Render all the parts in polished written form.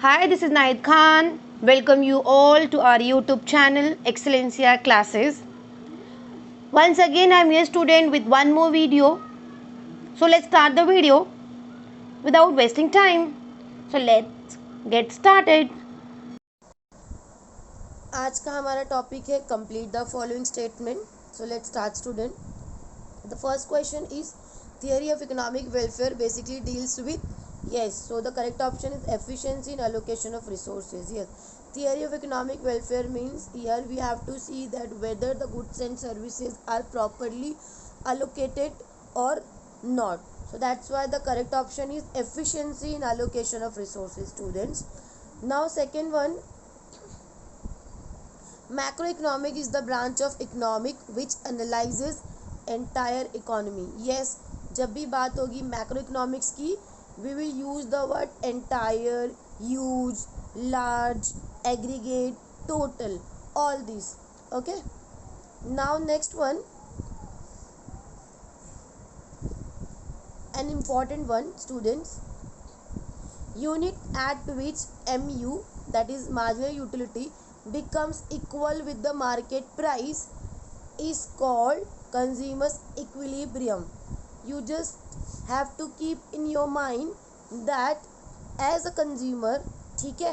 Hi, this is Naid Khan. Welcome you all to our YouTube channel Excellencia Classes. Once again, I'm your student with one more video. So let's start the video without wasting time. So let's get started. आज का हमारा topic है complete the following statement. So let's start student. The first question is theory of economic welfare basically deals with, yes, so the correct option is efficiency in allocation of resources. Yes, theory of economic welfare means here we have to see that whether the goods and services are properly allocated or not. So that's why the correct option is efficiency in allocation of resources, students. Now second one, macroeconomic is the branch of economic which analyzes entire economy. Yes, जब भी बात होगी macroeconomics की, we will use the word entire, huge, large, aggregate, total, all these. Okay, now next one, an important one, students. Unit at which mu, that is marginal utility, becomes equal with the market price is called consumer's equilibrium. You just have to keep in your mind that as a consumer, ठीक है,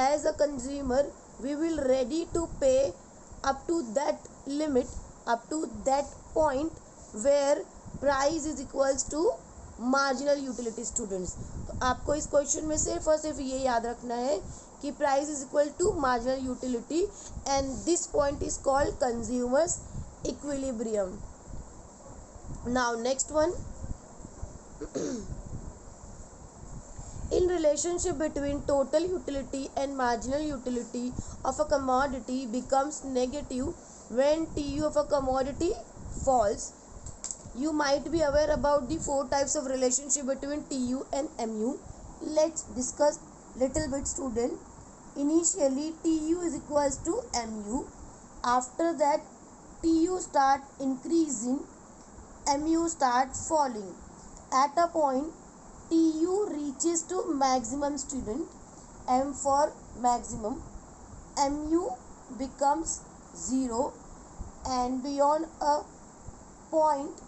as a consumer we will ready to pay up to that limit, up to that point where price is equals to marginal utility. Students, तो आपको इस question में सिर्फ और सिर्फ ये याद रखना है कि price is equal to marginal utility and this point is called consumer's equilibrium. Now next one, in relationship between total utility and marginal utility of a commodity becomes negative when TU of a commodity falls. You might be aware about the four types of relationship between TU and MU. Let's discuss little bit, student. Initially TU is equals to MU. After that TU start increasing, MU start falling. At a point TU reaches to maximum, student, M for maximum, MU becomes 0, and beyond a point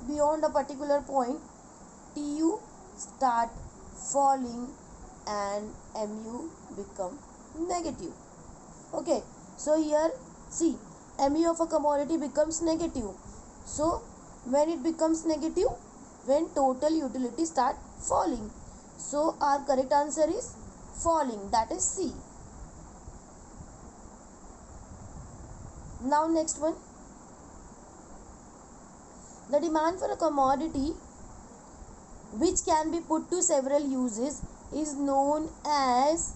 beyond a particular point TU start falling and MU become negative. Okay, so here see, MU of a commodity becomes negative. So when it becomes negative, when total utility start falling, so our correct answer is falling, that is C. Now next one, the demand for a commodity which can be put to several uses is known as,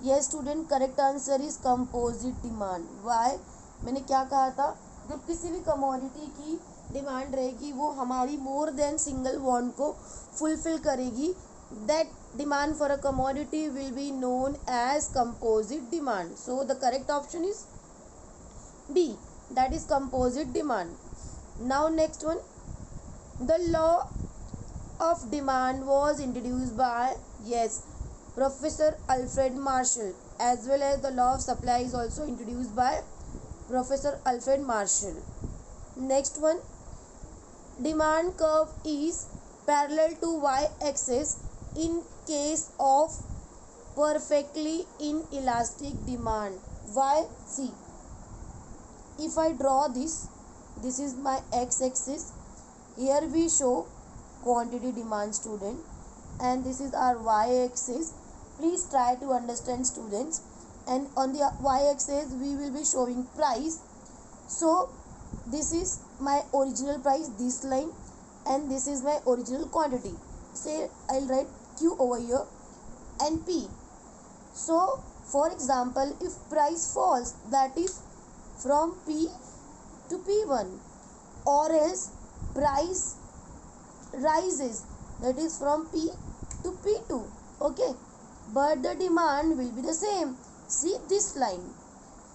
yes student, correct answer is composite demand. Why? मैंने क्या कहा था, जब किसी भी commodity की demand रहेगी वो हमारी मोर देन सिंगल वांट को फुलफिल करेगी, that demand for a commodity will be known as composite demand. So the correct option is D, that is composite demand. Now next one, the law of demand was introduced by, yes, Professor Alfred Marshall, as well as the law of supply is also introduced by Professor Alfred Marshall. Next one, demand curve is parallel to y-axis in case of perfectly inelastic demand. Why? See, if I draw this is my x-axis. Here we show quantity demand, student, and this is our y-axis. Please try to understand, students. And on the y-axis we will be showing price. So this is my original price, this line, and this is my original quantity. Say I'll write Q over here and P. So for example, if price falls, that is from P to P1, or else price rises, that is from P to P2. Okay, but the demand will be the same. See this line.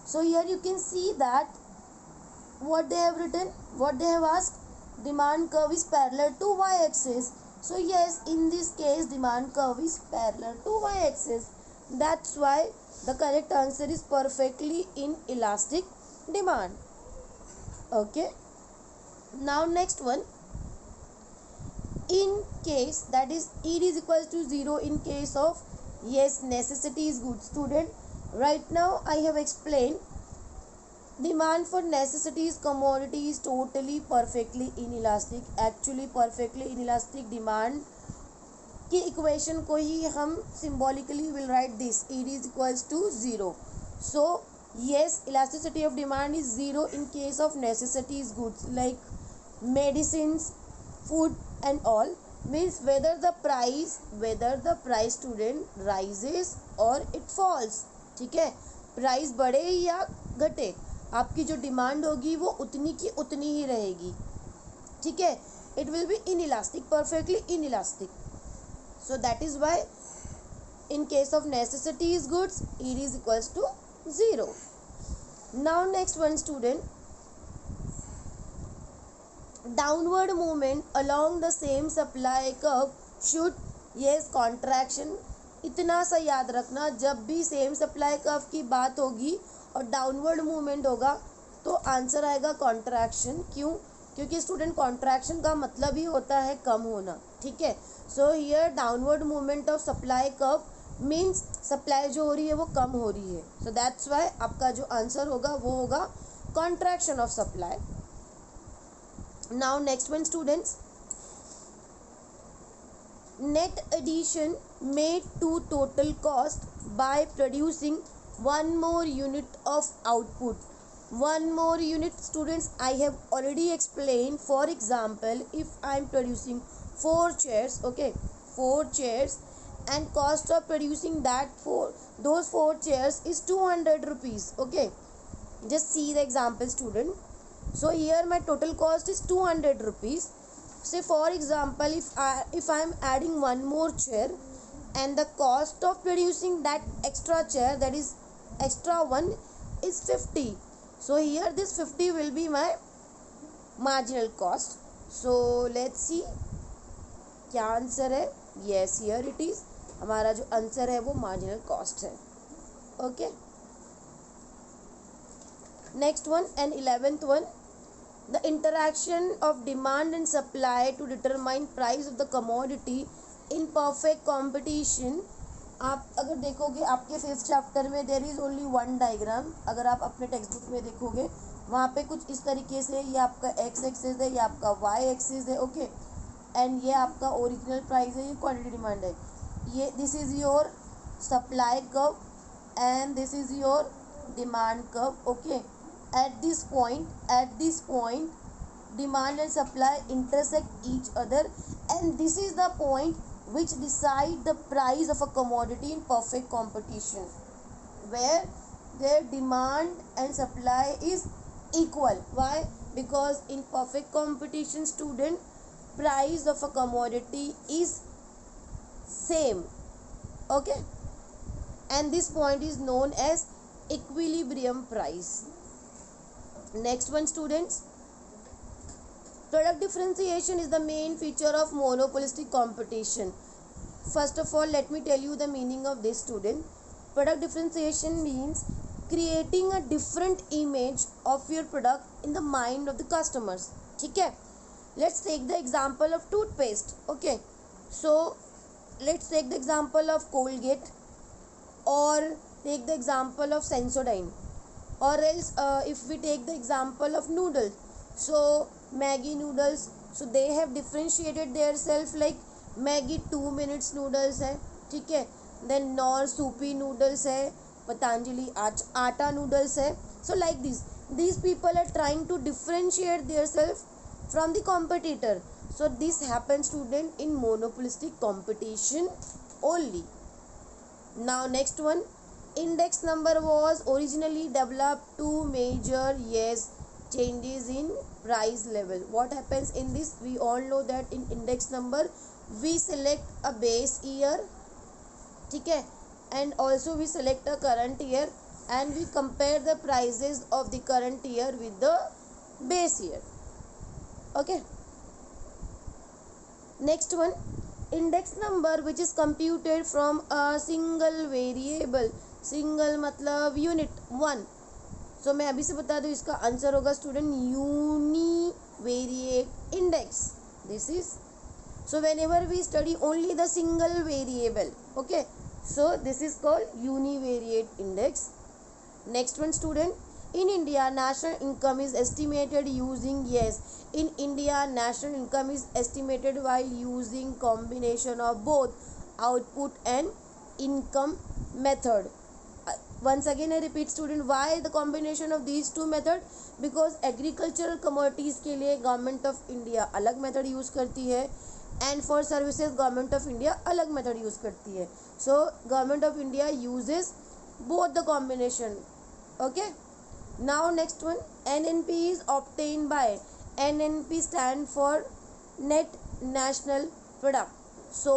So here you can see that what they have written, what they have asked, demand curve is parallel to y-axis. So yes, in this case demand curve is parallel to y-axis. That's why the correct answer is perfectly inelastic demand. Okay. Now next one, in case, that is ED is equals to 0 in case of yes necessity is good. Student, right now I have explained demand for necessities commodity is totally perfectly inelastic. Actually perfectly inelastic demand की equation को ही हम symbolically will write this ED is equals to 0. So yes, elasticity of demand is 0 in case of necessities goods like medicines, food and all. Means whether the price student rises or it falls. ठीक है, price बढ़े या घटे, आपकी जो demand होगी वो उतनी की उतनी ही रहेगी. ठीक है, it will be inelastic, perfectly inelastic. So that is why in case of necessities goods ED is equals to 0. Now next one student, downward movement along the same supply curve should, yes contraction. इतना सा याद रखना, जब भी same supply curve की बात होगी और डाउनवर्ड मूवमेंट होगा तो आंसर आएगा कॉन्ट्रैक्शन. क्यों? क्योंकि स्टूडेंट कॉन्ट्रैक्शन का मतलब ही होता है कम होना. ठीक है, so here downward movement of supply curve means supply जो हो रही है वो कम हो रही है. सो दैट्स वाई आपका जो आंसर होगा वो होगा contraction of supply. Now next one students, net addition made to total cost by producing one more unit of output. One more unit, students, I have already explained. For example, if I am producing 4 chairs, okay, 4 chairs, and cost of producing those 4 chairs is 200 rupees. Okay, just see the example student. So here my total cost is 200 rupees. Say for example, if I am adding one more chair and the cost of producing that extra chair, that is extra one, is 50. So here this 50 will be my marginal cost. So let's see क्या answer है. Yes, here it is. हमारा जो answer है वो marginal cost है. Okay. Next one and 11th one, the interaction of demand and supply to determine price of the commodity in perfect competition. आप अगर देखोगे आपके 5th चैप्टर में there is only one diagram. अगर आप अपने टेक्स्ट बुक में देखोगे वहाँ पे कुछ इस तरीके से ये आपका x एक्सिस है, ये आपका y एक्सिस है. ओके, एंड ये आपका ओरिजिनल प्राइस है, ये क्वांटिटी डिमांड है. ये this is your supply curve and this is your demand curve. Okay, at this point demand and supply intersect each other, and this is the point which decide the price of a commodity in perfect competition, where their demand and supply is equal. Why? Because in perfect competition, student, price of a commodity is same. Okay, and this point is known as equilibrium price. Next one students, product differentiation is the main feature of monopolistic competition. First of all, let me tell you the meaning of this student. Product differentiation means creating a different image of your product in the mind of the customers. ठीक है, let's take the example of toothpaste. Okay, so let's take the example of Colgate or take the example of Sensodyne. Or else if we take the example of noodles, so Maggi noodles, so they have differentiated their self like Maggi 2 minutes noodles है. ठीक है, then Knorr soupy noodles है, Patanjali आटा noodles है. So like this, these people are trying to differentiate their self from the competitor. So this happens student in monopolistic competition only. Now next one, index number was originally developed to measure yes changes in price level. What happens in this? We all know that in index number we select a base year, ठीक है, and also we select a current year and we compare the prices of the current year with the base year. Okay, next one, index number which is computed from a single variable, single मतलब unit 1। सो मैं अभी से बता दूँ, इसका answer होगा student univariate index. This is, so whenever we study only the single variable, okay, so this is called univariate index. Next one student, in India national income is estimated using, yes, in India national income is estimated while using combination of both output and income method. Once again I repeat student, why the combination of these two method? Because agricultural commodities के लिए government of India अलग method use करती है and for services government of India अलग method use करती है। So government of India uses both the combination. Okay, now next one, NNP is obtain by, NNP stand for net national product. So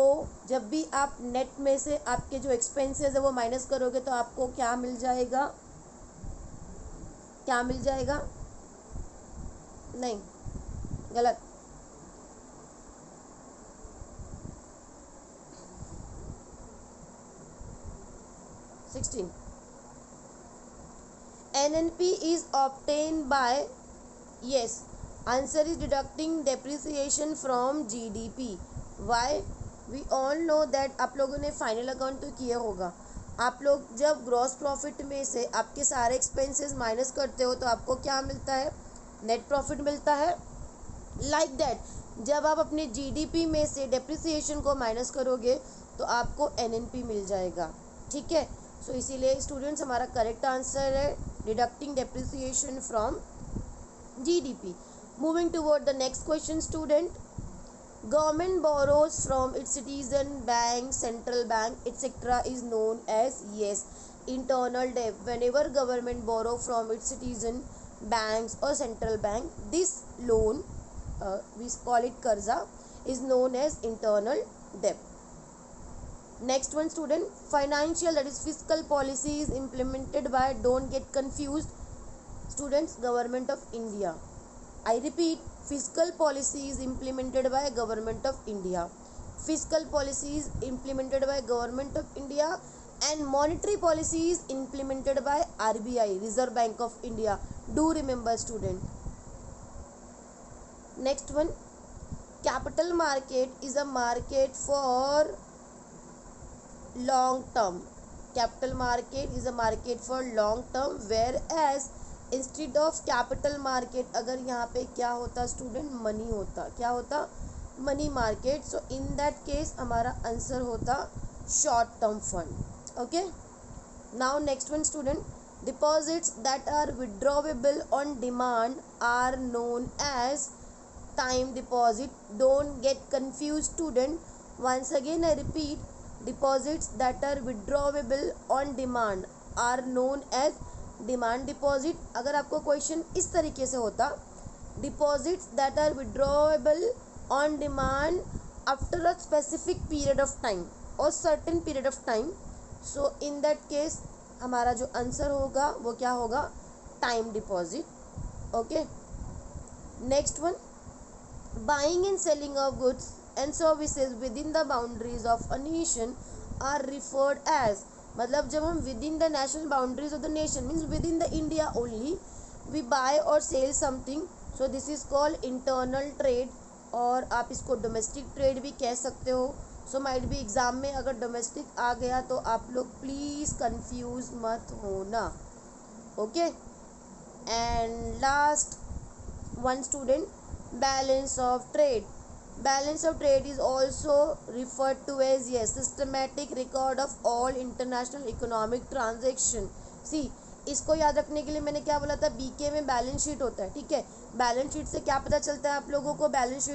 जब भी आप net में से आपके जो एक्सपेंसेस है वो माइनस करोगे तो आपको क्या मिल जाएगा, क्या मिल जाएगा? नहीं, गलत। NNP is obtained by, yes, answer is deducting depreciation from GDP. Why? We all know that आप लोगों ने फाइनल अकाउंट तो किया होगा। आप लोग जब ग्रॉस प्रॉफिट में से आपके सारे एक्सपेंसेस माइनस करते हो तो आपको क्या मिलता है? नेट प्रॉफिट मिलता है। लाइक दैट जब आप अपने GDP में से डेप्रिसिएशन को माइनस करोगे तो आपको NNP मिल जाएगा। ठीक है, सो इसीलिए स्टूडेंट्स हमारा करेक्ट आंसर है deducting depreciation from GDP. Moving toward the next question student, government borrows from its citizen, bank, central bank, etc. is known as, yes, internal debt. Whenever government borrow from its citizen, banks or central bank, this loan, we call it karza, is known as internal debt. Next one student, financial, that is fiscal policy is implemented by, don't get confused students, government of India. I repeat, fiscal policy is implemented by government of India. Fiscal policy is implemented by government of India and monetary policy is implemented by RBI, Reserve Bank of India. Do remember student. Next one, capital market is a market for long term. Capital market is a market for long term, whereas instead of capital market अगर यहाँ पे क्या होता student, money होता। क्या होता? Money market. So in that case हमारा answer होता short term fund. Okay, now next one student, deposits that are withdrawable on demand are known as time deposit. Don't get confuse student, once again I repeat, deposits that are withdrawable on demand are known as demand deposit. अगर आपको question इस तरीके से होता, deposits that are withdrawable on demand after a specific period of time और certain period of time, so in that case हमारा जो answer होगा वो क्या होगा? Time deposit. Okay, next one, buying and selling of goods and services within the boundaries of a nation are referred as, मतलब जब हम within the national boundaries of the nation means within the India only we buy और sell something, so this is called internal trade, और आप इसको domestic trade भी कह सकते हो। सो माइट भी एग्जाम में अगर डोमेस्टिक आ गया तो आप लोग प्लीज़ कंफ्यूज मत होना। Okay, and last one student, balance of trade. Balance of trade is also referred to as, yes, systematic record of all international economic transaction. See, इसको याद रखने के लिए मैंने क्या बोला था, BK में बैलेंस शीट होता है। ठीक है, बैलेंस शीट से क्या पता चलता है आप लोगों को? बैलेंस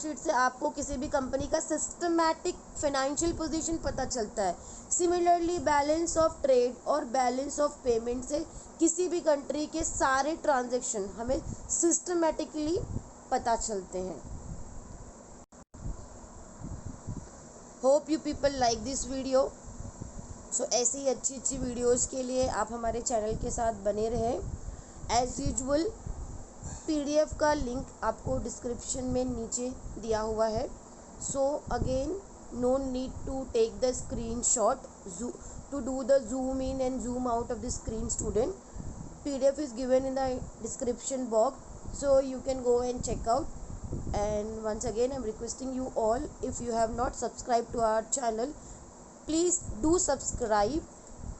शीट से आपको किसी भी कंपनी का सिस्टमैटिक फाइनेंशियल पोजीशन पता चलता है। सिमिलरली बैलेंस ऑफ ट्रेड और बैलेंस ऑफ पेमेंट से किसी भी कंट्री के सारे ट्रांजेक्शन हमें सिस्टमैटिकली पता चलते हैं। Hope you people like this video. So ऐसी ही अच्छी वीडियोस के लिए आप हमारे चैनल के साथ बने रहें। एज़ यूजुअल PDF का लिंक आपको डिस्क्रिप्शन में नीचे दिया हुआ है। So again, no need to take the screenshot to do the zoom in and zoom out of the screen, student. PDF is given in the description box, so you can go and check out. And once again, I'm requesting you all, if you have not subscribed to our channel, please do subscribe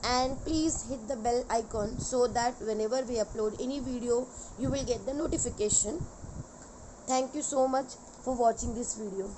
and please hit the bell icon so that whenever we upload any video, you will get the notification. Thank you so much for watching this video.